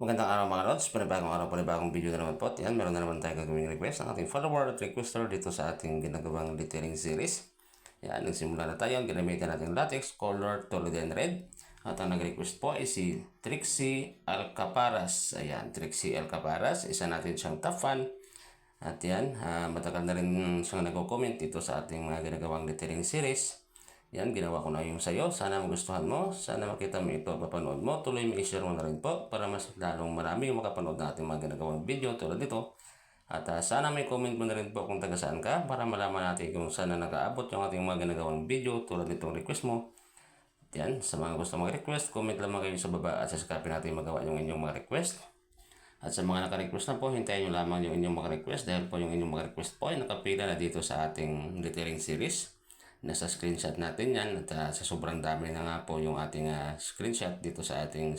Magandang araw mga lods, panibagong araw, panibagong video na naman po. Yan, meron na naman tayo gagawing request ng ating follower at requester dito sa ating ginagawang lettering series. Yan, nagsimula na tayo. Ginamitan natin latex, color, tulad and red. At ang nag-request po ay si Trixie Alcaparas. Ayan, Trixie Alcaparas. Isa natin siyang top fan. At yan, matagal na rin siyang nag-comment dito sa ating mga ginagawang lettering series. Yan, ginawa ko na yung sa'yo. Sana magustuhan mo. Sana makita mo ito, mapanood mo. Tuloy mo i-share mo na rin po para mas lalong marami yung makapanood na ating mga ginagawang video tulad nito. At sana may comment mo na rin po kung taga saan ka para malaman natin kung saan na nag-aabot yung ating mga ginagawang video tulad nitong request mo. At yan, sa mga gusto mag-request, comment lamang kayo sa baba at sasikapin natin magawa yung inyong mga request. At sa mga naka-request na po, hintayin nyo lamang yung inyong mga request dahil po yung inyong mga request po ay nakapila na dito sa ating lettering series. Nasa screenshot natin yan at sa sobrang dami na nga po yung ating screenshot dito sa ating